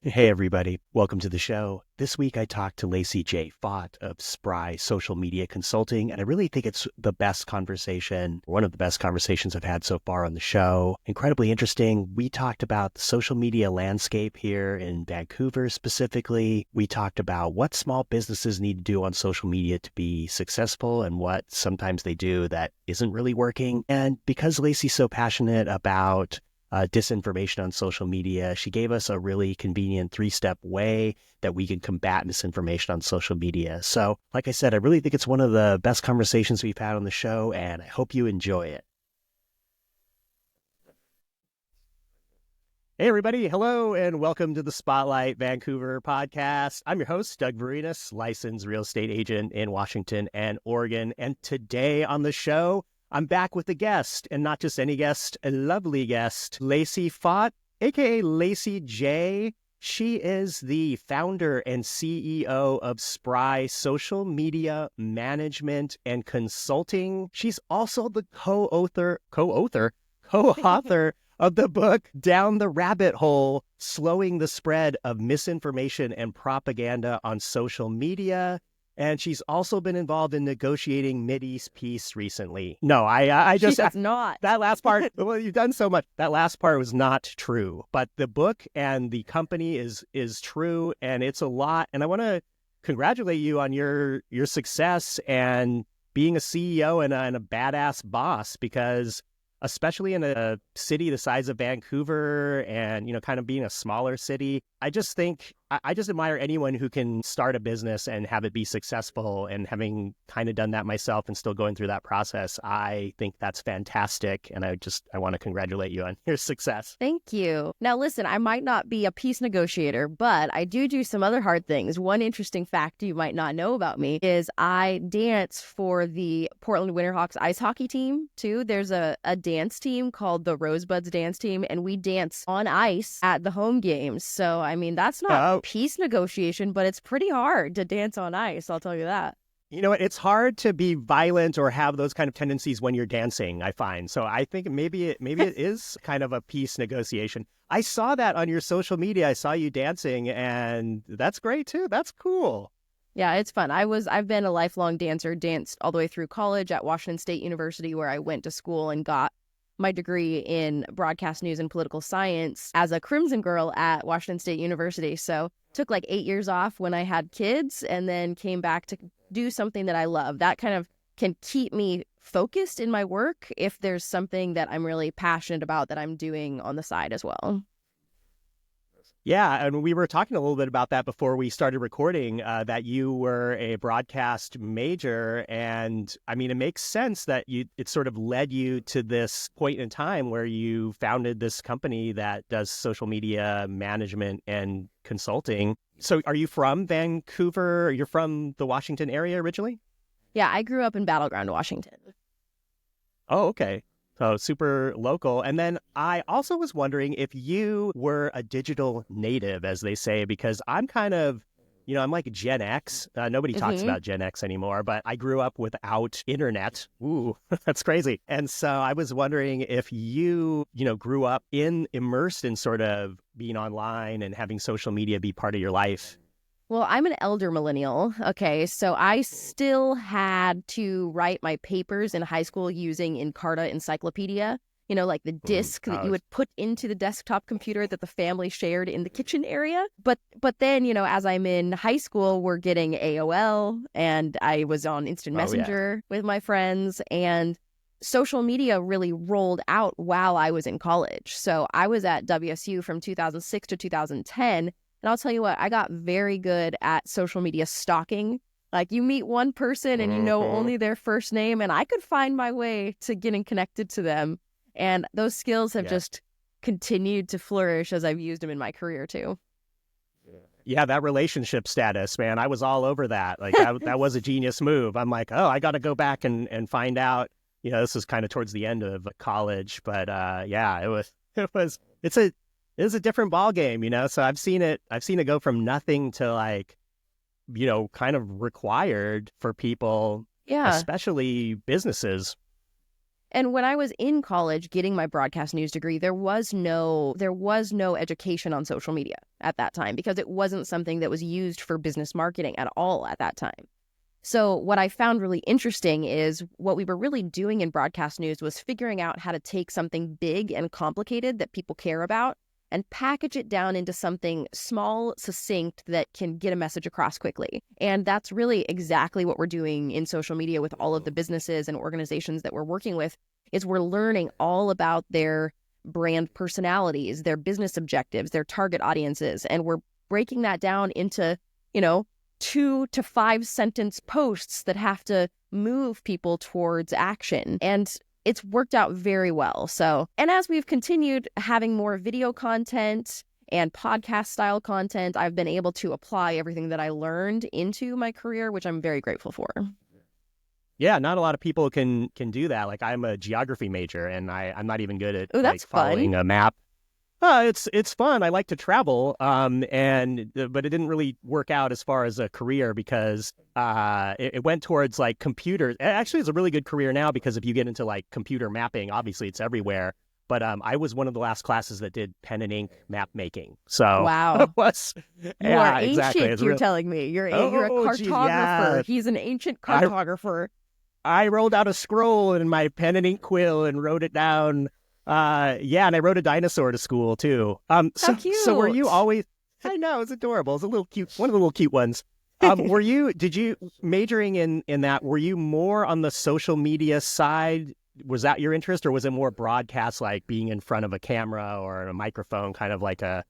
Hey, everybody. Welcome to the show. This week, I talked to Lacey J. Fott of Spry Social Media Consulting, and I really think it's the best conversation, one of the best conversations I've had so far on the show. Incredibly interesting. We talked about the social media landscape here in Vancouver specifically. We talked about what small businesses need to do on social media to be successful and what sometimes they do that isn't really working. And because Lacey's so passionate about disinformation on social media, she gave us a really convenient 3-step way that we can combat misinformation on social media. So, like I said, I really think it's one of the best conversations we've had on the show, and I hope you enjoy it. Hey, everybody. Hello, and welcome to the Spotlight Vancouver podcast. I'm your host, Doug Varenas, licensed real estate agent in Washington and Oregon. And today on the show, I'm back with a guest, and not just any guest, a lovely guest, Lacey Fott, aka Lacey J. She is the founder and CEO of Spry Social Media Management and Consulting. She's also the co-author of the book Down the Rabbit Hole: Slowing the Spread of Misinformation and Propaganda on Social Media. And she's also been involved in negotiating Mideast peace recently. No, I just... She does not. That last part, well, you've done so much. That last part was not true. But the book and the company is true, and it's a lot. And I want to congratulate you on your success and being a CEO and a badass boss, because especially in a city the size of Vancouver and, kind of being a smaller city, I just admire anyone who can start a business and have it be successful. And having kind of done that myself and still going through that process, I think that's fantastic. And I want to congratulate you on your success. Thank you. Now, listen, I might not be a peace negotiator, but I do some other hard things. One interesting fact you might not know about me is I dance for the Portland Winterhawks ice hockey team, too. There's a dance team called the Rosebuds dance team, and we dance on ice at the home games. So, I mean, that's not peace negotiation, but it's pretty hard to dance on ice, I'll tell you that. You know what? It's hard to be violent or have those kind of tendencies when you're dancing, I find. So I think maybe it is kind of a peace negotiation. I saw that on your social media. I saw you dancing, and that's great too. That's cool. Yeah, it's fun. I've been a lifelong dancer, danced all the way through college at Washington State University, where I went to school and got my degree in broadcast news and political science as a Crimson Girl at Washington State University. So took like 8 years off when I had kids and then came back to do something that I love. That kind of can keep me focused in my work if there's something that I'm really passionate about that I'm doing on the side as well. Yeah, and we were talking a little bit about that before we started recording, that you were a broadcast major. And I mean, it makes sense that it sort of led you to this point in time where you founded this company that does social media management and consulting. So are you from Vancouver? You're from the Washington area originally? Yeah, I grew up in Battleground, Washington. Oh, okay. So super local. And then I also was wondering if you were a digital native, as they say, because I'm kind of, I'm like Gen X. Nobody talks about Gen X anymore, but I grew up without internet. Ooh, that's crazy. And so I was wondering if you, grew up immersed in sort of being online and having social media be part of your life. Well, I'm an elder millennial. Okay, so I still had to write my papers in high school using Encarta Encyclopedia, like the disc that you would put into the desktop computer that the family shared in the kitchen area. But then, as I'm in high school, we're getting AOL, and I was on Instant Messenger with my friends, and social media really rolled out while I was in college. So I was at WSU from 2006 to 2010. And I'll tell you what, I got very good at social media stalking. Like, you meet one person and you know only their first name, and I could find my way to getting connected to them. And those skills have just continued to flourish as I've used them in my career too. Yeah, that relationship status, man, I was all over that. Like, that was a genius move. I'm like, I got to go back and find out. This is kind of towards the end of college, but it is a different ball game, So I've seen it go from nothing to like, kind of required for people, especially businesses. And when I was in college getting my broadcast news degree, there was no education on social media at that time because it wasn't something that was used for business marketing at all at that time. So what I found really interesting is what we were really doing in broadcast news was figuring out how to take something big and complicated that people care about and package it down into something small, succinct that can get a message across quickly. And that's really exactly what we're doing in social media with all of the businesses and organizations that we're working with, is we're learning all about their brand personalities, their business objectives, their target audiences, and we're breaking that down into, 2 to 5 sentence posts that have to move people towards action. And it's worked out very well. So, and as we've continued having more video content and podcast style content, I've been able to apply everything that I learned into my career, which I'm very grateful for. Yeah, not a lot of people can do that. Like, I'm a geography major, and I'm not even good at following a map. It's fun. I like to travel, but it didn't really work out as far as a career because it went towards like computers. Actually, it's a really good career now because if you get into like computer mapping, obviously it's everywhere. But I was one of the last classes that did pen and ink map making. So wow, you are ancient. Exactly. You're telling me you're a cartographer. Geez, yeah. He's an ancient cartographer. I rolled out a scroll in my pen and ink quill and wrote it down. And I rode a dinosaur to school too. How cute. So were you always, I know, it's adorable. It's a little cute, one of the little cute ones. Did you majoring in that, were you more on the social media side? Was that your interest, or was it more broadcast, like being in front of a camera or a microphone, kind of like a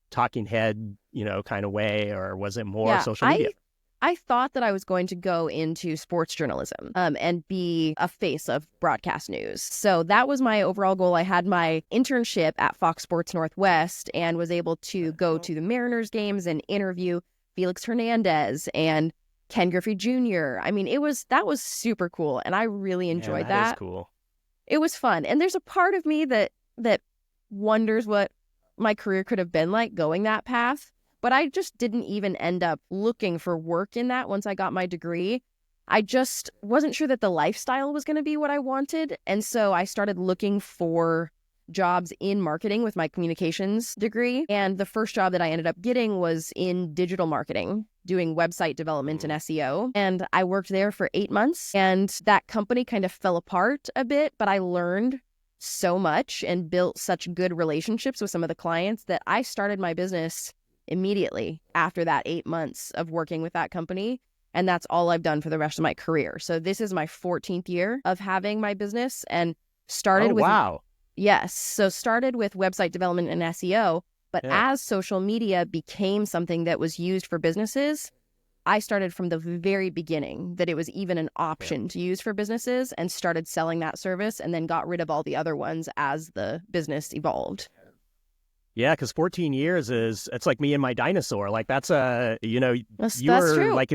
talking head, kind of way, or was it more social media? I thought that I was going to go into sports journalism and be a face of broadcast news. So that was my overall goal. I had my internship at Fox Sports Northwest and was able to go to the Mariners games and interview Felix Hernandez and Ken Griffey Jr. I mean, that was super cool, and I really enjoyed that. That is cool. It was fun, and there's a part of me that wonders what my career could have been like going that path. But I just didn't even end up looking for work in that once I got my degree. I just wasn't sure that the lifestyle was going to be what I wanted. And so I started looking for jobs in marketing with my communications degree. And the first job that I ended up getting was in digital marketing, doing website development and SEO. And I worked there for 8 months. And that company kind of fell apart a bit, but I learned so much and built such good relationships with some of the clients that I started my business immediately after that 8 months of working with that company. And that's all I've done for the rest of my career. So this is my 14th year of having my business, and started with... wow. Yes. So started with website development and SEO, but as social media became something that was used for businesses, I started from the very beginning that it was even an option to use for businesses, and started selling that service, and then got rid of all the other ones as the business evolved. Yeah, because 14 years it's like me and my dinosaur. Like that's you that's were true. like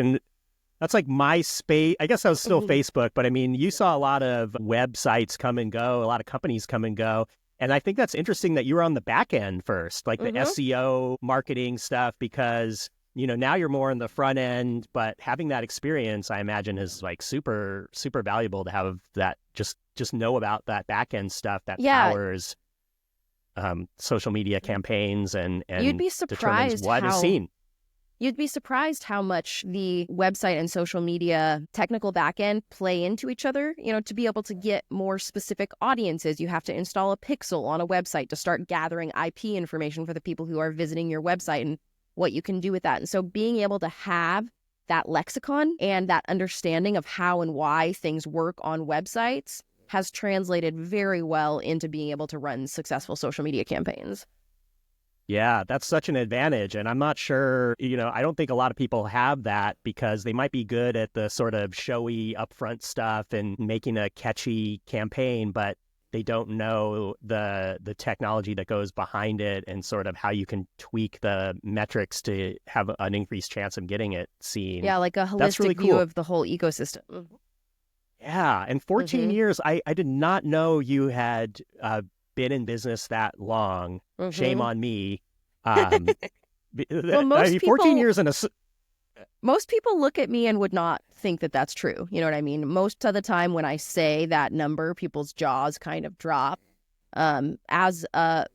that's like MySpace. I guess that was still Facebook, but I mean, you saw a lot of websites come and go, a lot of companies come and go. And I think that's interesting that you were on the back end first, like the SEO marketing stuff, because, now you're more on the front end, but having that experience, I imagine, is like super, super valuable to have that, just know about that back end stuff that powers social media campaigns and you'd be surprised what is seen. You'd be surprised how much the website and social media technical backend play into each other. To be able to get more specific audiences, you have to install a pixel on a website to start gathering IP information for the people who are visiting your website and what you can do with that. And so being able to have that lexicon and that understanding of how and why things work on websites has translated very well into being able to run successful social media campaigns. Yeah, that's such an advantage. And I'm not sure, I don't think a lot of people have that, because they might be good at the sort of showy upfront stuff and making a catchy campaign, but they don't know the technology that goes behind it and sort of how you can tweak the metrics to have an increased chance of getting it seen. Yeah, like a holistic view of the whole ecosystem. Yeah, and 14 years, I did not know you had been in business that long. Shame on me. Well, most 14 years in a... most people look at me and would not think that that's true. You know what I mean? Most of the time when I say that number, people's jaws kind of drop. As a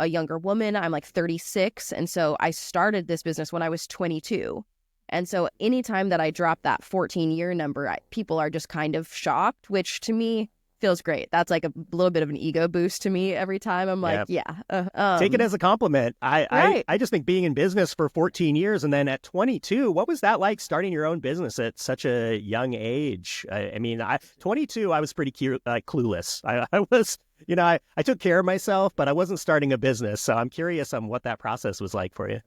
younger woman, I'm like 36. And so I started this business when I was 22. And so anytime that I drop that 14-year number, people are just kind of shocked, which to me feels great. That's like a little bit of an ego boost to me every time. I'm like, take it as a compliment. I just think being in business for 14 years and then at 22, what was that like starting your own business at such a young age? I mean, 22, I was pretty clueless. I was, I took care of myself, but I wasn't starting a business. So I'm curious on what that process was like for you.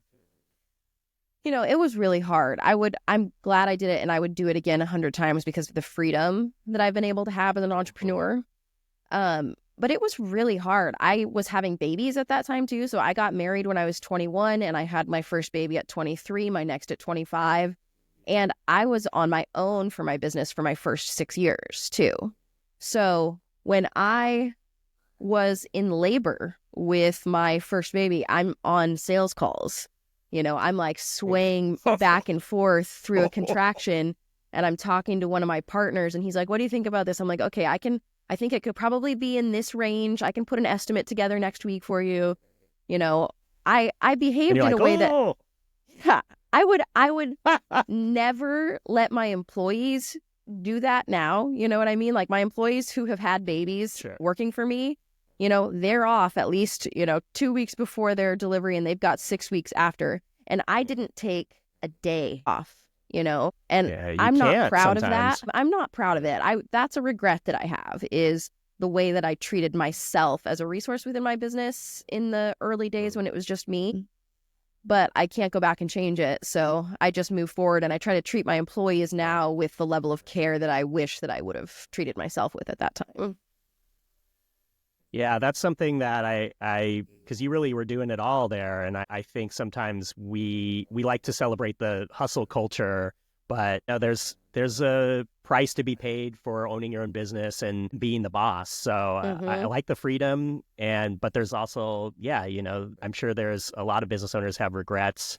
It was really hard. I'm glad I did it, and I would do it again 100 times because of the freedom that I've been able to have as an entrepreneur. But it was really hard. I was having babies at that time too. So I got married when I was 21, and I had my first baby at 23, my next at 25. And I was on my own for my business for my first 6 years too. So when I was in labor with my first baby, I'm on sales calls. I'm like swaying back and forth through a contraction, and I'm talking to one of my partners, and he's like, what do you think about this? I'm like, okay, I think it could probably be in this range. I can put an estimate together next week for you. I behaved in a way that I would never let my employees do that now. You know what I mean? Like my employees who have had babies working for me, they're off at least, 2 weeks before their delivery, and they've got 6 weeks after. And I didn't take a day off, and I'm not proud of that. I'm not proud of it. That's a regret that I have, is the way that I treated myself as a resource within my business in the early days when it was just me. But I can't go back and change it. So I just move forward, and I try to treat my employees now with the level of care that I wish that I would have treated myself with at that time. Yeah, that's something that because you really were doing it all there. And I think sometimes we like to celebrate the hustle culture, but there's a price to be paid for owning your own business and being the boss. So I like the freedom, but there's also, I'm sure there's a lot of business owners have regrets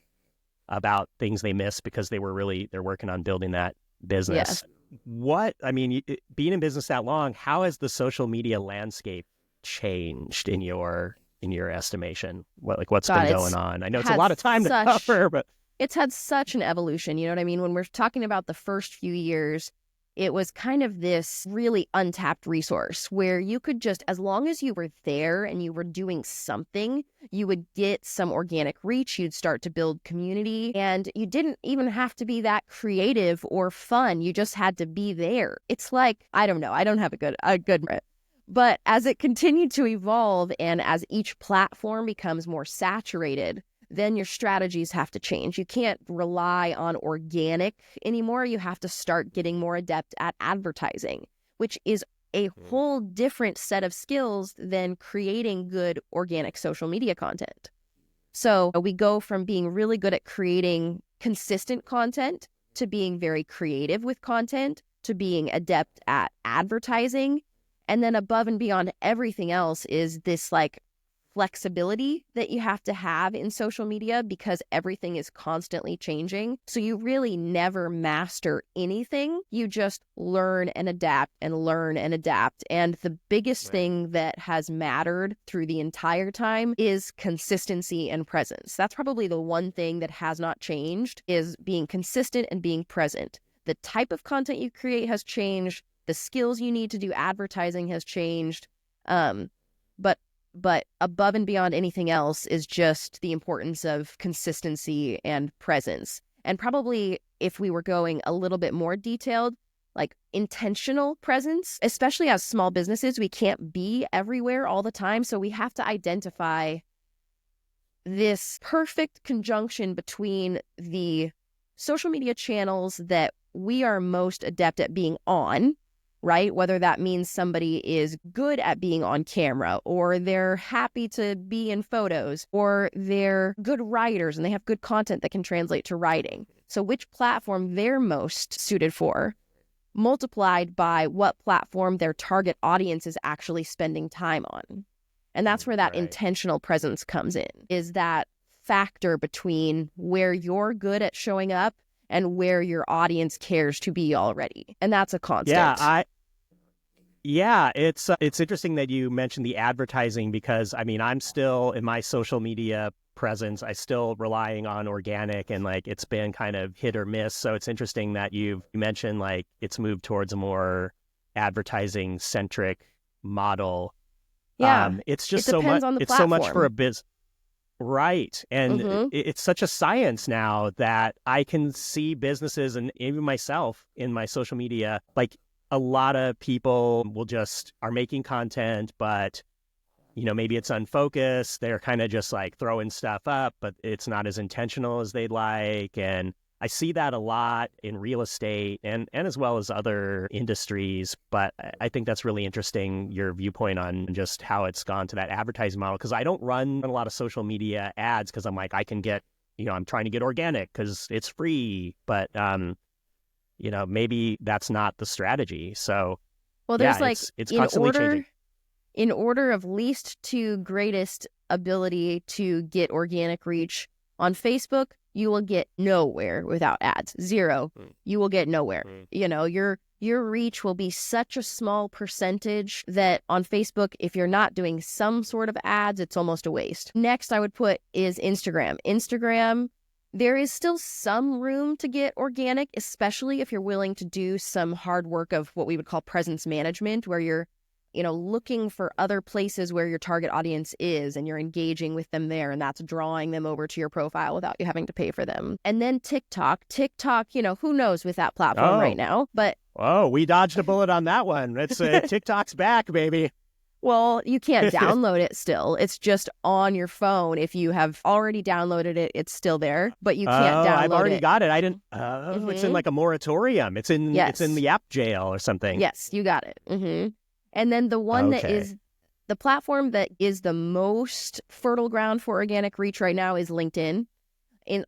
about things they missed because they're working on building that business. Yeah. Being in business that long, how has the social media landscape changed in your estimation? What's been going on? I know it's a lot of time to cover, but it's had such an evolution. You know what I mean? When we're talking about the first few years, it was kind of this really untapped resource where you could just, as long as you were there and you were doing something, you would get some organic reach. You'd start to build community, and you didn't even have to be that creative or fun. You just had to be there. It's like, I don't know. I don't have a good but as it continued to evolve and as each platform becomes more saturated, then your strategies have to change. You can't rely on organic anymore. You have to start getting more adept at advertising, which is a whole different set of skills than creating good organic social media content. So we go from being really good at creating consistent content to being very creative with content to being adept at advertising. And then above and beyond everything else is this like flexibility that you have to have in social media because everything is constantly changing. So you really never master anything. You just learn and adapt and learn and adapt. And the biggest thing that has mattered through the entire time is consistency and presence. That's probably the one thing that has not changed, is being consistent and being present. The type of content you create has changed. The skills you need to do advertising has changed. But above and beyond anything else is just the importance of consistency and presence. And probably if we were going a little bit more detailed, like intentional presence, especially as small businesses, we can't be everywhere all the time. So we have to identify this perfect conjunction between the social media channels that we are most adept at being on, right? Whether that means somebody is good at being on camera, or they're happy to be in photos, or they're good writers and they have good content that can translate to writing. So which platform they're most suited for, multiplied by what platform their target audience is actually spending time on. And that's where that intentional presence comes in, is that factor between where you're good at showing up and where your audience cares to be already. And that's a constant. It's interesting that you mentioned the advertising, because I mean, I'm still in my social media presence, I still relying on organic, and like it's been kind of hit or miss. So it's interesting that you mentioned like it's moved towards a more advertising centric model. Yeah. It's just it depends on the it's platform. so much for a business. Right. And it's such a science now that I can see businesses, and even myself in my social media, like a lot of people are making content, but maybe it's unfocused. They're kind of just like throwing stuff up, but it's not as intentional as they'd like. And I see that a lot in real estate and as well as other industries. But I think that's really interesting, your viewpoint on just how it's gone to that advertising model. Because I don't run a lot of social media ads because I'm like, I can get, I'm trying to get organic because it's free. But, maybe that's not the strategy. So, well, there's it's constantly changing. In order of least to greatest ability to get organic reach, on Facebook, you will get nowhere without ads. Zero. You will get nowhere. Your reach will be such a small percentage that on Facebook, if you're not doing some sort of ads, it's almost a waste. Next, I would put is Instagram. Instagram, there is still some room to get organic, especially if you're willing to do some hard work of what we would call presence management, where you're looking for other places where your target audience is and you're engaging with them there, and that's drawing them over to your profile without you having to pay for them. And then TikTok, who knows with that platform right now, but... Oh, we dodged a bullet on that one. It's TikTok's back, baby. Well, you can't download it still. It's just on your phone. If you have already downloaded it, it's still there, but you can't download it. I've already got it. I didn't... It's in like a moratorium. It's in the app jail or something. Yes, you got it. And then the one that is the platform that is the most fertile ground for organic reach right now is LinkedIn.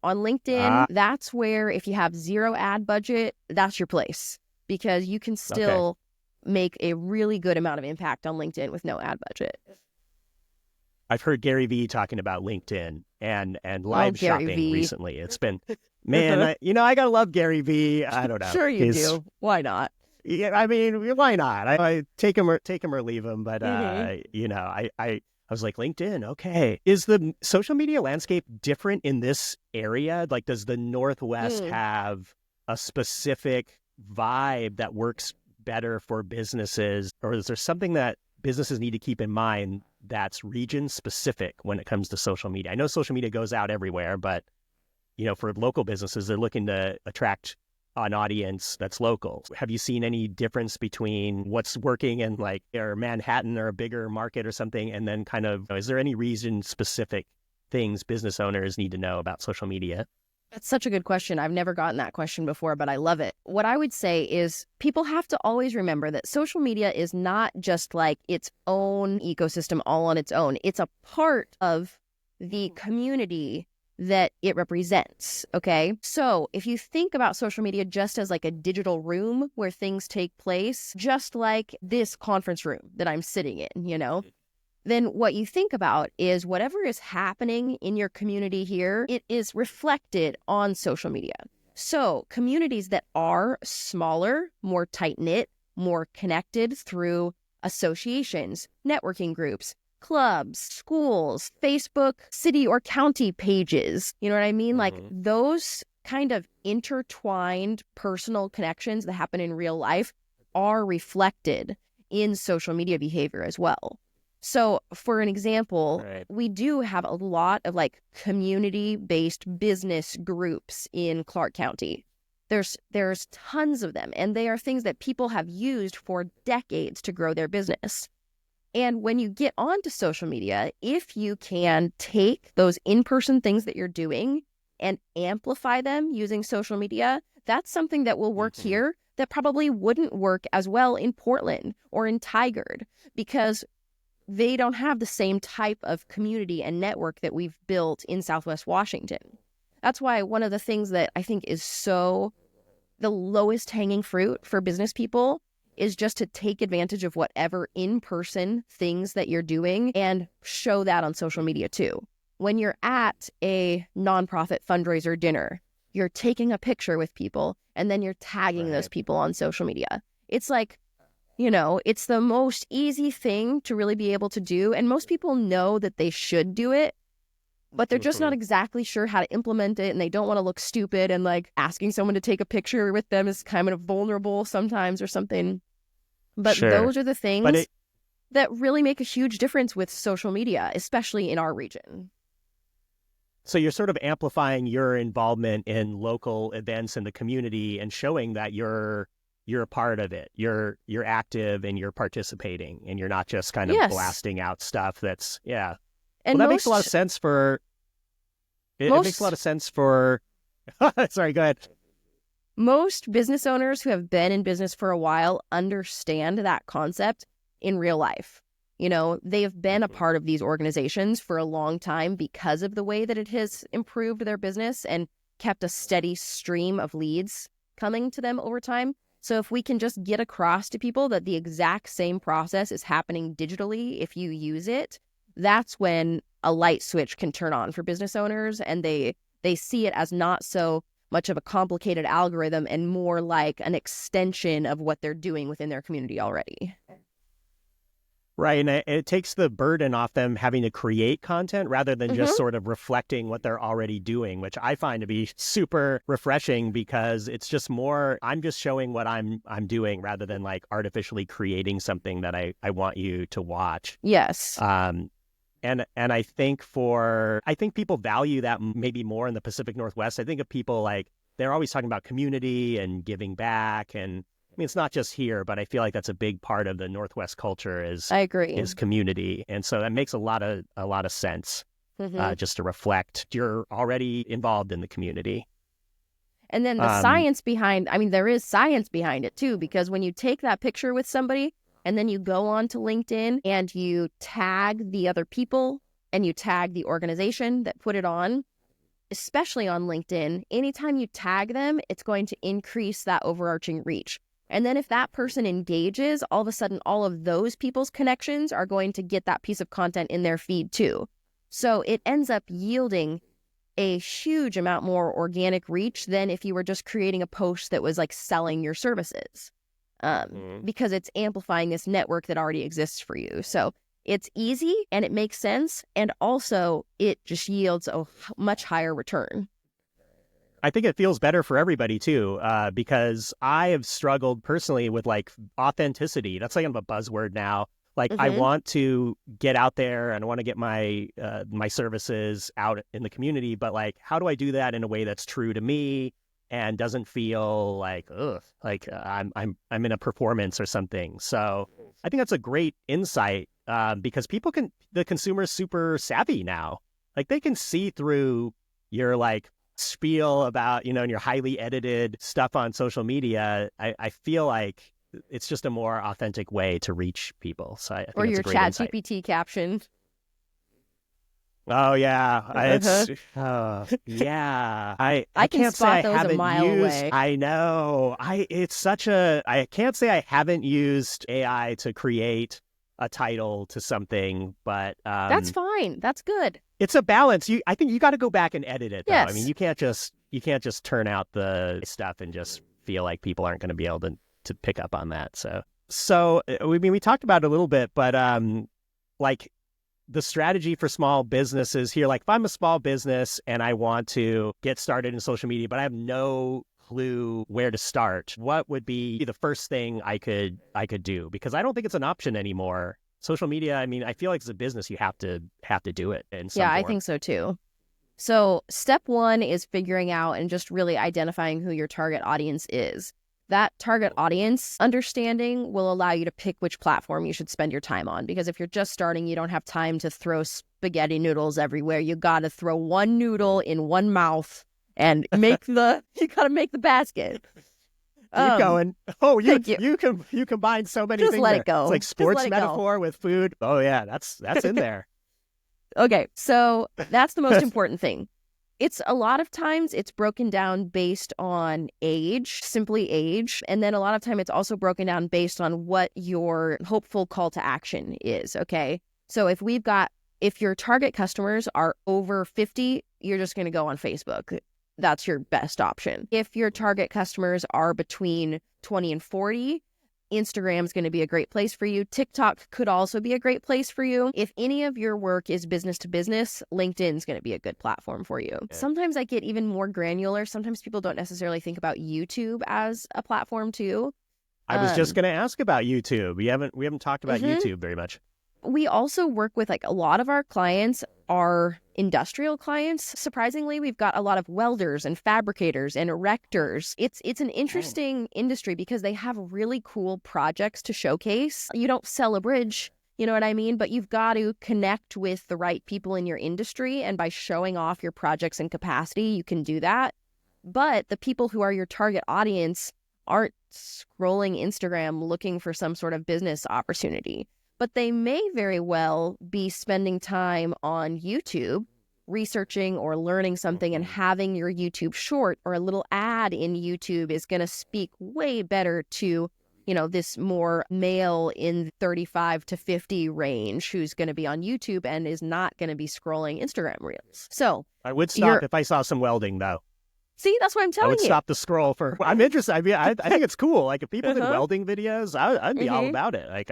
On LinkedIn, that's where if you have zero ad budget, that's your place, because you can still make a really good amount of impact on LinkedIn with no ad budget. I've heard Gary Vee talking about LinkedIn and live shopping recently. It's been, man, I gotta love Gary Vee. I don't know. Sure you do. Why not? Yeah, I mean, why not? I take him or leave him. But I was like, LinkedIn, okay. Is the social media landscape different in this area? Like, does the Northwest have a specific vibe that works better for businesses, or is there something that businesses need to keep in mind that's region specific when it comes to social media? I know social media goes out everywhere, but for local businesses, they're looking to attract an audience that's local. Have you seen any difference between what's working in like or Manhattan or a bigger market or something, and then kind of, is there any region specific things business owners need to know about social media? That's such a good question. I've never gotten that question before, but I love it. What I would say is people have to always remember that social media is not just like its own ecosystem all on its own. It's a part of the community that it represents, okay? So if you think about social media just as like a digital room where things take place, just like this conference room that I'm sitting in, then what you think about is whatever is happening in your community here, it is reflected on social media. So communities that are smaller, more tight-knit, more connected through associations, networking groups, clubs, schools, Facebook, city or county pages. You know what I mean? Like those kind of intertwined personal connections that happen in real life are reflected in social media behavior as well. So for an example, we do have a lot of like community-based business groups in Clark County. There's tons of them, and they are things that people have used for decades to grow their business. And when you get onto social media, if you can take those in-person things that you're doing and amplify them using social media, that's something that will work here that probably wouldn't work as well in Portland or in Tigard, because they don't have the same type of community and network that we've built in Southwest Washington. That's why one of the things that I think is so the lowest hanging fruit for business people is just to take advantage of whatever in-person things that you're doing and show that on social media too. When you're at a nonprofit fundraiser dinner, you're taking a picture with people, and then you're tagging those people on social media. It's like, it's the most easy thing to really be able to do. And most people know that they should do it, but they're just not exactly sure how to implement it. And they don't want to look stupid. And like asking someone to take a picture with them is kind of vulnerable sometimes or something. But those are the things that really make a huge difference with social media, especially in our region. So you're sort of amplifying your involvement in local events in the community and showing that you're a part of it. You're active and you're participating, and you're not just kind of blasting out stuff that's And that makes a lot of sense for it makes a lot of sense for sorry, go ahead. Most business owners who have been in business for a while understand that concept in real life. They've been a part of these organizations for a long time because of the way that it has improved their business and kept a steady stream of leads coming to them over time. So if we can just get across to people that the exact same process is happening digitally if you use it, that's when a light switch can turn on for business owners, and they see it as not so much of a complicated algorithm and more like an extension of what they're doing within their community already. Right. And it takes the burden off them having to create content rather than just sort of reflecting what they're already doing, which I find to be super refreshing, because it's just more, I'm just showing what I'm doing rather than like artificially creating something that I want you to watch. Yes. And I think people value that maybe more in the Pacific Northwest. I think of people like, they're always talking about community and giving back, and I mean, it's not just here, but I feel like that's a big part of the Northwest culture I agree. is community. And so that makes a lot of sense just to reflect you're already involved in the community. And then the science behind, there is science behind it too, because when you take that picture with somebody and then you go on to LinkedIn and you tag the other people and you tag the organization that put it on, especially on LinkedIn, anytime you tag them, it's going to increase that overarching reach. And then if that person engages, all of a sudden, all of those people's connections are going to get that piece of content in their feed too. So it ends up yielding a huge amount more organic reach than if you were just creating a post that was like selling your services, because it's amplifying this network that already exists for you. So it's easy and it makes sense. And also it just yields a much higher return. I think it feels better for everybody too, because I have struggled personally with like authenticity. That's like kind of a buzzword now. Like I want to get out there and I want to get my services out in the community, but like, how do I do that in a way that's true to me and doesn't feel like I'm in a performance or something? So I think that's a great insight, because the consumer is super savvy now. Like they can see through your like spiel about, and your highly edited stuff on social media. I feel like it's just a more authentic way to reach people. So I think or it's your a great chat insight. GPT caption. Oh yeah, I can can't say spot I those a haven't mile used. away. I know. I can't say I haven't used AI to create a title to something, but that's fine. That's good. It's a balance. I think you got to go back and edit it though. Yes. I mean, you can't just turn out the stuff and just feel like people aren't going to be able to pick up on that. So we talked about it a little bit, but like the strategy for small businesses here, like if I'm a small business and I want to get started in social media, but I have no clue where to start, what would be the first thing I could do? Because I don't think it's an option anymore. Social media, I mean, I feel like as a business, you have to do it in some form. I think so too. So step one is figuring out and just really identifying who your target audience is. That target audience understanding will allow you to pick which platform you should spend your time on. Because if you're just starting, you don't have time to throw spaghetti noodles everywhere. You got to throw one noodle in one mouth and you got to make the basket. Keep going. Oh, you combine so many just things. Let there. it go. It's like sports metaphor with food. Oh yeah, that's in there. Okay, so that's the most important thing. It's a lot of times it's broken down based on age, simply age. And then a lot of time it's also broken down based on what your hopeful call to action is. Okay. So if your target customers are over 50, you're just going to go on Facebook. that's your best option. If your target customers are between 20 and 40, Instagram's going to be a great place for you. TikTok could also be a great place for you. If any of your work is business to business, LinkedIn's going to be a good platform for you. Okay. Sometimes I get even more granular. Sometimes people don't necessarily think about YouTube as a platform too. I was just going to ask about YouTube. We haven't talked about YouTube very much. We also work with, like, a lot of our clients are industrial clients. Surprisingly, we've got a lot of welders and fabricators and erectors. It's an interesting industry because they have really cool projects to showcase. You don't sell a bridge, you know what I mean? But you've got to connect with the right people in your industry. And by showing off your projects and capacity, you can do that. But the people who are your target audience aren't scrolling Instagram looking for some sort of business opportunity. But they may very well be spending time on YouTube, researching or learning something, and having your YouTube short or a little ad in YouTube is going to speak way better to, you know, this more male in 35 to 50 range who's going to be on YouTube and is not going to be scrolling Instagram Reels. So I would stop if I saw some welding, though. See, that's what I'm telling you. I would stop the scroll for. I'm interested. I mean, I think it's cool. Like, if people did welding videos, I'd be all about it. Like,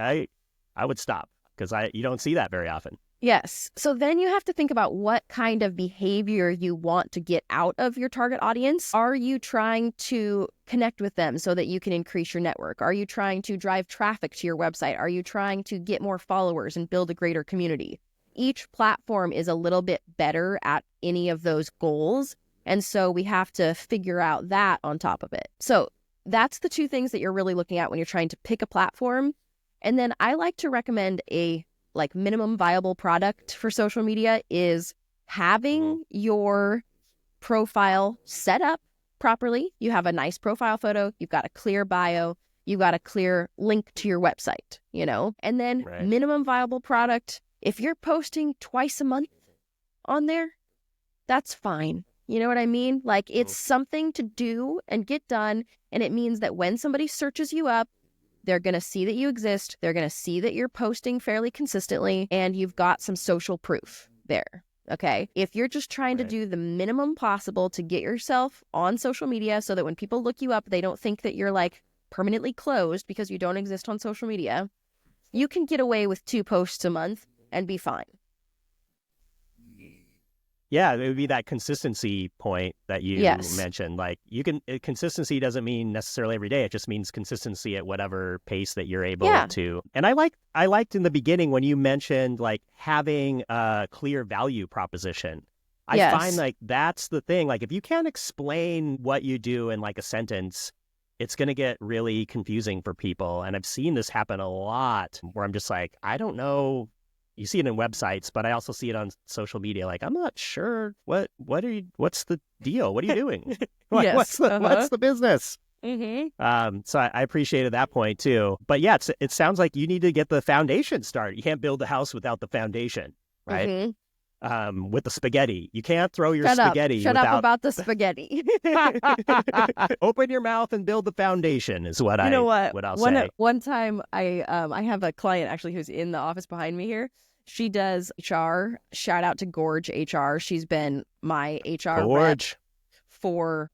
I would stop because you don't see that very often. Yes. So then you have to think about what kind of behavior you want to get out of your target audience. Are you trying to connect with them so that you can increase your network? Are you trying to drive traffic to your website? Are you trying to get more followers and build a greater community? Each platform is a little bit better at any of those goals. And so we have to figure out that on top of it. So that's the two things that you're really looking at when you're trying to pick a platform. And then I like to recommend a minimum viable product for social media is having your profile set up properly. You have a nice profile photo. You've got a clear bio. You've got a clear link to your website, you know, and then minimum viable product. If you're posting twice a month on there, that's fine. You know what I mean? Like, it's something to do and get done. And it means that when somebody searches you up, they're going to see that you exist. They're going to see that you're posting fairly consistently, and you've got some social proof there. Okay. If you're just trying to do the minimum possible to get yourself on social media so that when people look you up, they don't think that you're like permanently closed because you don't exist on social media, you can get away with 2 posts a month and be fine. Yeah, it would be that consistency point that you mentioned. Like, consistency doesn't mean necessarily every day. It just means consistency at whatever pace that you're able to. And I liked in the beginning when you mentioned like having a clear value proposition. I find like that's the thing. Like, if you can't explain what you do in like a sentence, it's going to get really confusing for people. And I've seen this happen a lot where I'm just like, I don't know. You see it in websites, but I also see it on social media. Like, I'm not sure what's the deal? What are you doing? What's the business? So I appreciated that point too. But yeah, it sounds like you need to get the foundation started. You can't build the house without the foundation, right? With the spaghetti, you can't throw your spaghetti. Shut up about the spaghetti. Open your mouth and build the foundation is what I'll say. One time I have a client actually who's in the office behind me here. She does HR. Shout out to Gorge HR. She's been my HR rep for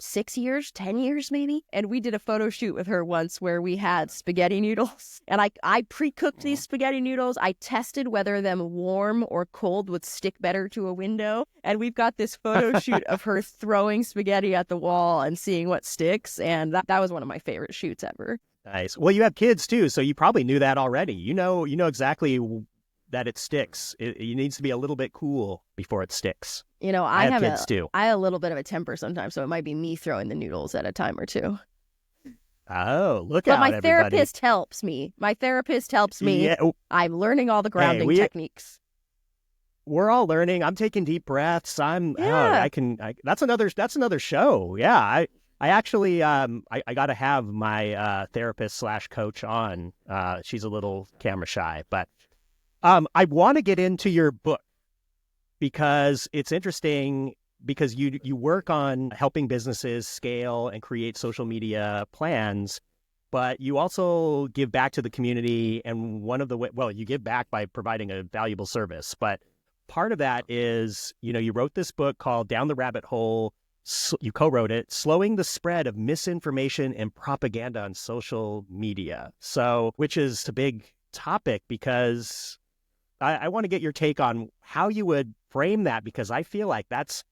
6 years, 10 years maybe. And we did a photo shoot with her once where we had spaghetti noodles. And I pre-cooked these spaghetti noodles. I tested whether them warm or cold would stick better to a window. And we've got this photo shoot of her throwing spaghetti at the wall and seeing what sticks. And that was one of my favorite shoots ever. Nice. Well, you have kids too, so you probably knew that already. You know exactly that it sticks. It needs to be a little bit cool before it sticks. You know, I have kids too. I have a little bit of a temper sometimes, so it might be me throwing the noodles at a time or two. Oh, look out, everybody. But my therapist helps me. Yeah. I'm learning all the grounding techniques. We're all learning. I'm taking deep breaths. That's another show. Yeah. I actually, I got to have my therapist / coach on. She's a little camera shy, but I want to get into your book because it's interesting because you work on helping businesses scale and create social media plans, but you also give back to the community. And one of the you give back by providing a valuable service, but part of that is, you wrote this book called Down the Rabbit Hole. You co-wrote it, Slowing the Spread of Misinformation and Propaganda on Social Media. So, which is a big topic, because I want to get your take on how you would frame that, because I feel like it's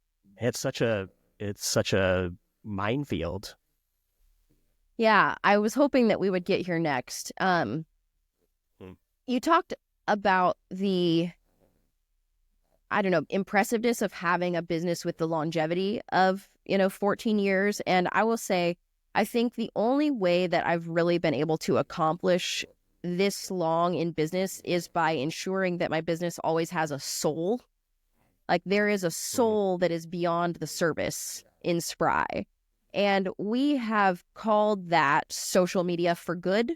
such a minefield. Yeah, I was hoping that we would get here next. You talked about the, impressiveness of having a business with the longevity of, 14 years. And I will say, I think the only way that I've really been able to accomplish this long in business is by ensuring that my business always has a soul. Like, there is a soul that is beyond the service in Spry. And we have called that social media for good.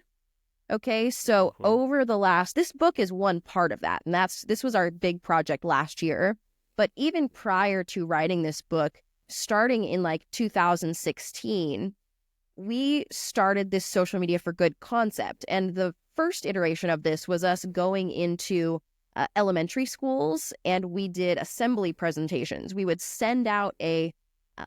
Okay, so over the this book is one part of that. And this was our big project last year. But even prior to writing this book, starting in 2016, we started this social media for good concept. And the first iteration of this was us going into elementary schools, and we did assembly presentations. We would send out a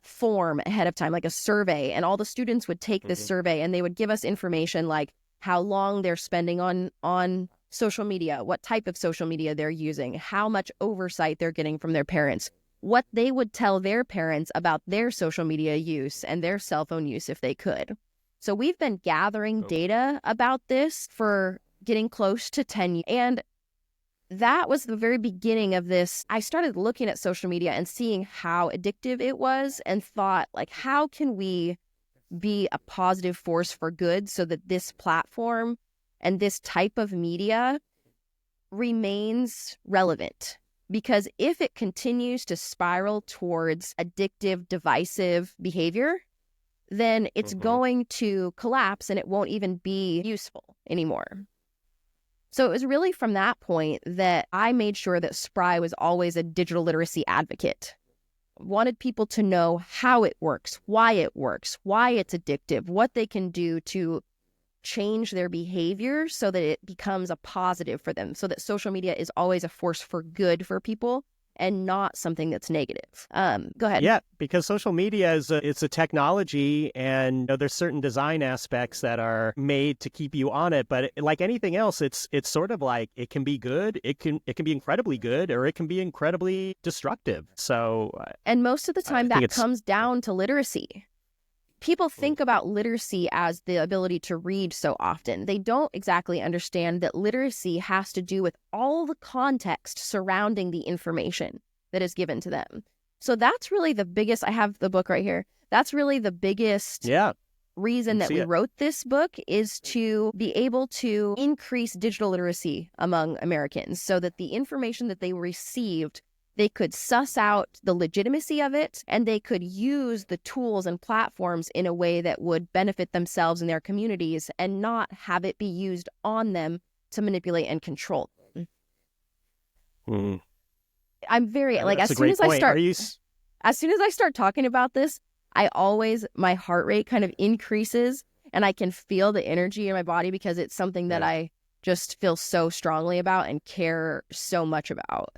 form ahead of time, like a survey, and all the students would take this survey, and they would give us information like how long they're spending on social media, what type of social media they're using, how much oversight they're getting from their parents, what they would tell their parents about their social media use and their cell phone use if they could. So we've been gathering data about this for getting close to 10 years. And that was the very beginning of this. I started looking at social media and seeing how addictive it was, and thought, how can we be a positive force for good so that this platform and this type of media remains relevant? Because if it continues to spiral towards addictive, divisive behavior, then it's going to collapse and it won't even be useful anymore. So it was really from that point that I made sure that Spry was always a digital literacy advocate. Wanted people to know how it works, why it's addictive, what they can do to change their behavior so that it becomes a positive for them, so that social media is always a force for good for people and not something that's negative. Go ahead. Yeah, because social media it's a technology, and there's certain design aspects that are made to keep you on it. But like anything else, it's sort of like, it can be good, it can be incredibly good, or it can be incredibly destructive. So, and most of the time that comes down to literacy. People think about literacy as the ability to read so often. They don't exactly understand that literacy has to do with all the context surrounding the information that is given to them. So that's really the biggest, I have the book right here. That's really the biggest reason that we wrote this book, is to be able to increase digital literacy among Americans, so that the information that they received, they could suss out the legitimacy of it, and they could use the tools and platforms in a way that would benefit themselves and their communities, and not have it be used on them to manipulate and control. I'm very, as soon as I start talking about this, my heart rate kind of increases, and I can feel the energy in my body, because it's something that I just feel so strongly about and care so much about.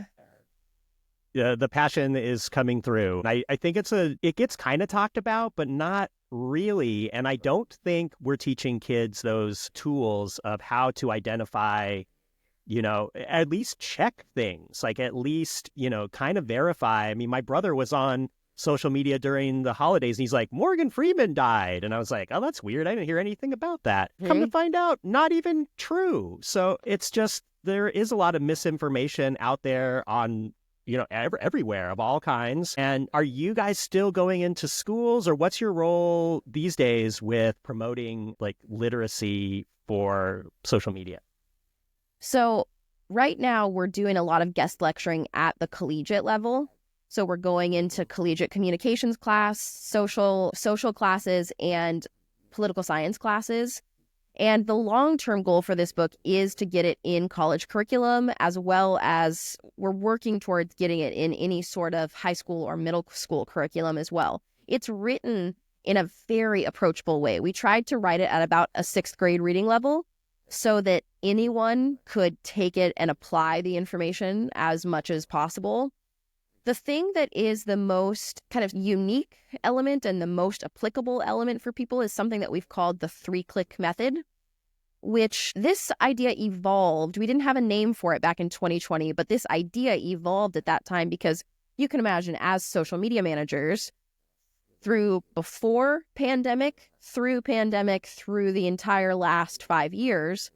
The passion is coming through. I think it gets kind of talked about, but not really. And I don't think we're teaching kids those tools of how to identify, at least check things, at least, kind of verify. I mean, my brother was on social media during the holidays, and he's like, Morgan Freeman died. And I was like, oh, that's weird. I didn't hear anything about that. Come to find out, not even true. So it's just, there is a lot of misinformation out there on everywhere of all kinds. And are you guys still going into schools, or what's your role these days with promoting literacy for social media? So right now we're doing a lot of guest lecturing at the collegiate level. So we're going into collegiate communications class, social classes, and political science classes. And the long-term goal for this book is to get it in college curriculum, as well as we're working towards getting it in any sort of high school or middle school curriculum as well. It's written in a very approachable way. We tried to write it at about a 6th grade reading level, so that anyone could take it and apply the information as much as possible. The thing that is the most kind of unique element and the most applicable element for people is something that we've called the 3-click method, which this idea evolved. We didn't have a name for it back in 2020, but this idea evolved at that time because you can imagine as social media managers, through before pandemic, through pandemic, through the entire last 5 years,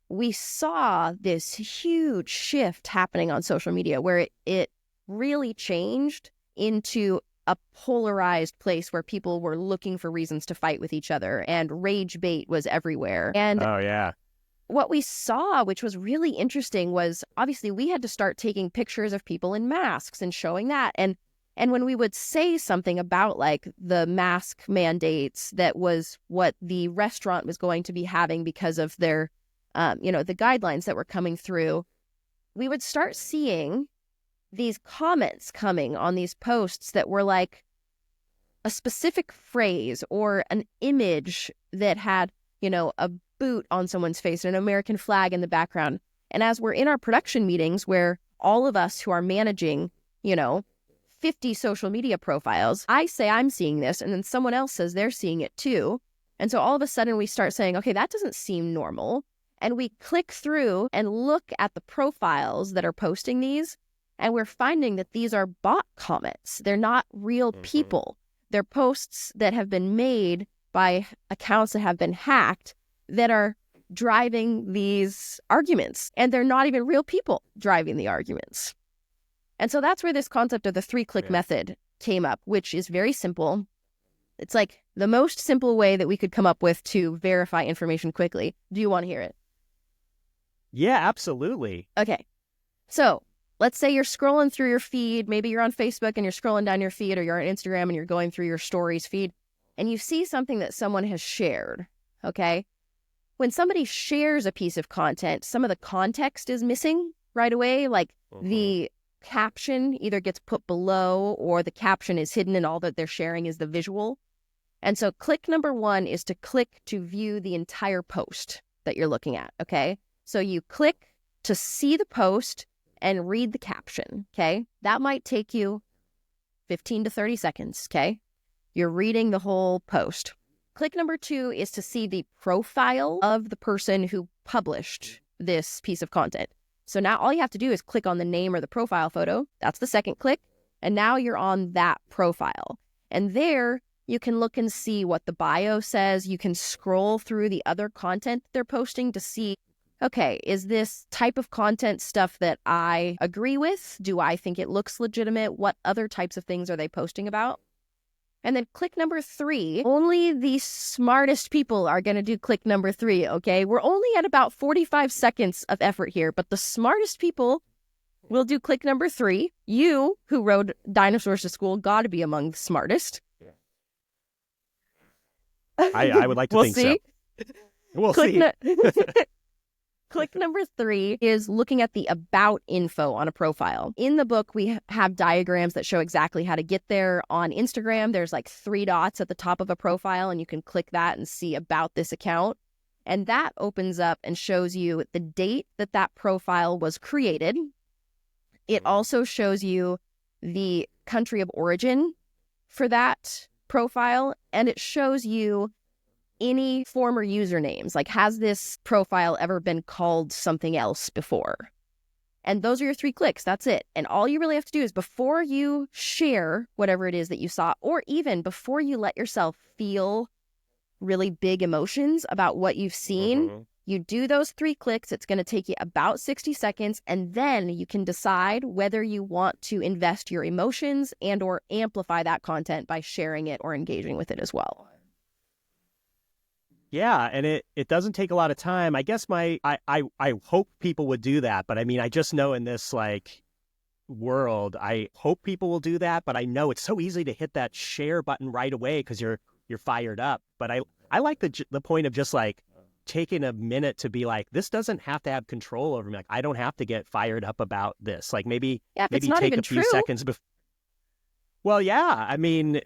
we saw this huge shift happening on social media where it really changed into a polarized place where people were looking for reasons to fight with each other, and rage bait was everywhere. And oh yeah, what we saw, which was really interesting, was obviously we had to start taking pictures of people in masks and showing that. And when we would say something about like the mask mandates, that was what the restaurant was going to be having because of their, the guidelines that were coming through, we would start seeing these comments coming on these posts that were like a specific phrase or an image that had, a boot on someone's face and an American flag in the background. And as we're in our production meetings where all of us who are managing, 50 social media profiles, I say I'm seeing this, and then someone else says they're seeing it too. And so all of a sudden we start saying, okay, that doesn't seem normal. And we click through and look at the profiles that are posting these, and we're finding that these are bot comments. They're not real people. They're posts that have been made by accounts that have been hacked that are driving these arguments. And they're not even real people driving the arguments. And so that's where this concept of the 3-click method came up, which is very simple. It's like the most simple way that we could come up with to verify information quickly. Do you want to hear it? Yeah, absolutely. Okay. So let's say you're scrolling through your feed. Maybe you're on Facebook and you're scrolling down your feed, or you're on Instagram and you're going through your stories feed, and you see something that someone has shared. Okay. When somebody shares a piece of content, some of the context is missing right away. Like the caption either gets put below or the caption is hidden and all that they're sharing is the visual. And so click number 1 is to click to view the entire post that you're looking at. Okay. So you click to see the post and read the caption. Okay. That might take you 15 to 30 seconds. Okay. You're reading the whole post. Click number 2 is to see the profile of the person who published this piece of content. So now all you have to do is click on the name or the profile photo. That's the second click. And now you're on that profile. And there you can look and see what the bio says. You can scroll through the other content they're posting to see, okay, is this type of content stuff that I agree with? Do I think it looks legitimate? What other types of things are they posting about? And then click number 3, only the smartest people are going to do click number 3, okay? We're only at about 45 seconds of effort here, but the smartest people will do click number 3. You, who rode dinosaurs to school, got to be among the smartest. I would like to think see. So. We'll see. Click number 3 is looking at the about info on a profile. In the book, we have diagrams that show exactly how to get there. On Instagram, there's like 3 dots at the top of a profile, and you can click that and see about this account. And that opens up and shows you the date that that profile was created. It also shows you the country of origin for that profile, and it shows you any former usernames. Like, has this profile ever been called something else before? And those are your 3 clicks. That's it. And all you really have to do is, before you share whatever it is that you saw, or even before you let yourself feel really big emotions about what you've seen, you do those 3 clicks. It's going to take you about 60 seconds. And then you can decide whether you want to invest your emotions and or amplify that content by sharing it or engaging with it as well. Yeah, and it doesn't take a lot of time. I guess I hope people would do that, but I mean, I just know in this like world, I hope people will do that, but I know it's so easy to hit that share button right away because you're fired up. But I like the point of just like taking a minute to be like, this doesn't have to have control over me. Like, I don't have to get fired up about this. Like maybe it's not take even a few true. seconds before. Well, yeah, I mean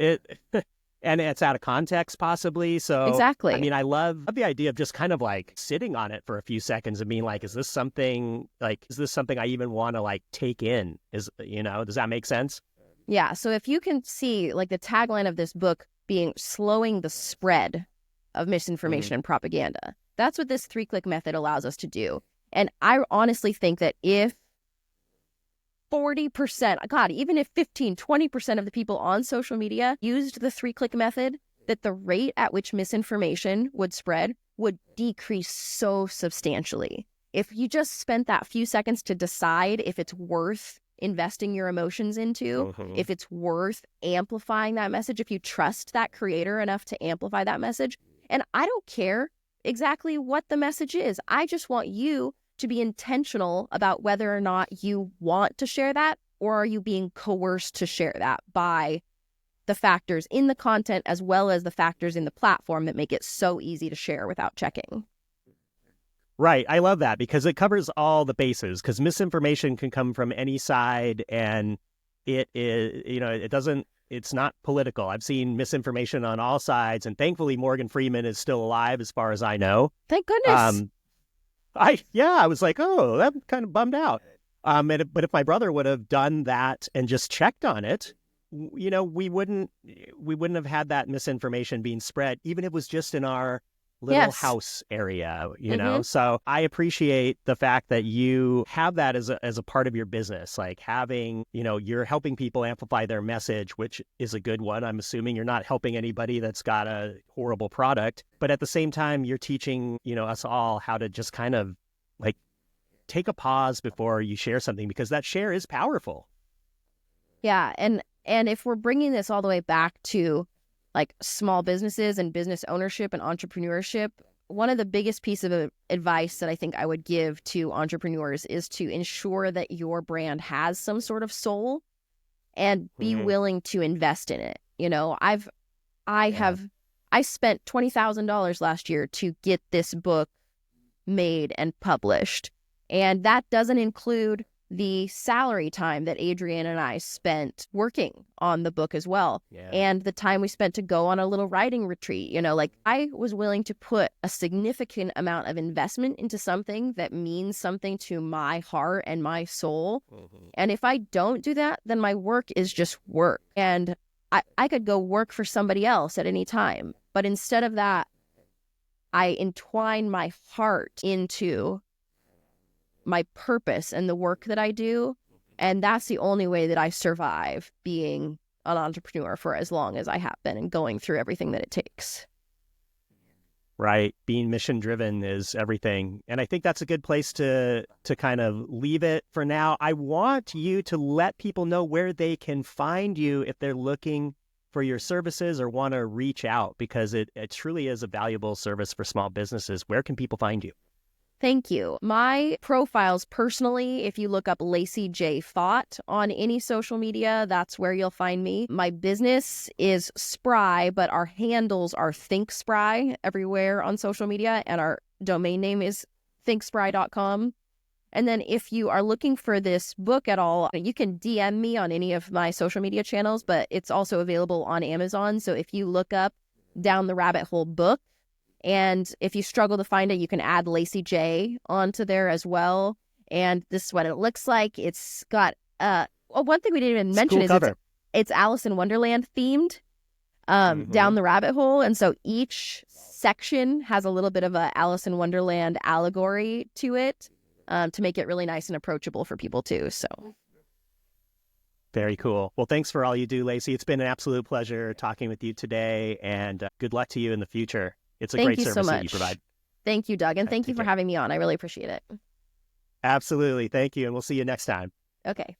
and it's out of context possibly. So Exactly. I mean, I love the idea of just kind of like sitting on it for a few seconds and being like, is this something I even want to like take in? Does that make sense? Yeah. So if you can see like the tagline of this book being slowing the spread of misinformation and propaganda, that's what this 3-click method allows us to do. And I honestly think that if 40%, God, even if 15, 20% of the people on social media used the 3-click method, that the rate at which misinformation would spread would decrease so substantially. If you just spent that few seconds to decide if it's worth investing your emotions into, if it's worth amplifying that message, if you trust that creator enough to amplify that message. And I don't care exactly what the message is. I just want you to be intentional about whether or not you want to share that, or are you being coerced to share that by the factors in the content as well as the factors in the platform that make it so easy to share without checking. Right. I love that because it covers all the bases, because misinformation can come from any side, and it is, it's not political. I've seen misinformation on all sides, and thankfully Morgan Freeman is still alive as far as I know. Thank goodness. I was like, oh, I'm kind of bummed out. But if my brother would have done that and just checked on it, we wouldn't have had that misinformation being spread, even if it was just in our little house area, So I appreciate the fact that you have that as a part of your business, like having, you're helping people amplify their message, which is a good one. I'm assuming you're not helping anybody that's got a horrible product, but at the same time, you're teaching, us all how to just kind of like take a pause before you share something, because that share is powerful. Yeah. And if we're bringing this all the way back to like small businesses and business ownership and entrepreneurship, one of the biggest pieces of advice that I think I would give to entrepreneurs is to ensure that your brand has some sort of soul and be willing to invest in it. I spent $20,000 last year to get this book made and published. And that doesn't include the salary time that Adrian and I spent working on the book as well. Yeah. And the time we spent to go on a little writing retreat. I was willing to put a significant amount of investment into something that means something to my heart and my soul. And if I don't do that, then my work is just work. And I could go work for somebody else at any time. But instead of that, I entwine my heart into my purpose and the work that I do. And that's the only way that I survive being an entrepreneur for as long as I have been and going through everything that it takes. Right. Being mission driven is everything. And I think that's a good place to kind of leave it for now. I want you to let people know where they can find you if they're looking for your services or want to reach out, because it truly is a valuable service for small businesses. Where can people find you? Thank you. My profiles personally, if you look up Lacey J. Fott on any social media, that's where you'll find me. My business is Spry, but our handles are Think Spry everywhere on social media, and our domain name is thinkspry.com. And then if you are looking for this book at all, you can DM me on any of my social media channels, but it's also available on Amazon. So if you look up Down the Rabbit Hole book, and if you struggle to find it, you can add Lacey J onto there as well. And this is what it looks like. It's got one thing we didn't even mention is it's Alice in Wonderland themed, Down the Rabbit Hole. And so each section has a little bit of a Alice in Wonderland allegory to it, to make it really nice and approachable for people too. So very cool. Well, thanks for all you do, Lacey. It's been an absolute pleasure talking with you today, and good luck to you in the future. It's a great service that you provide. Thank you, Doug. And thank you for having me on. I really appreciate it. Absolutely. Thank you. And we'll see you next time. Okay.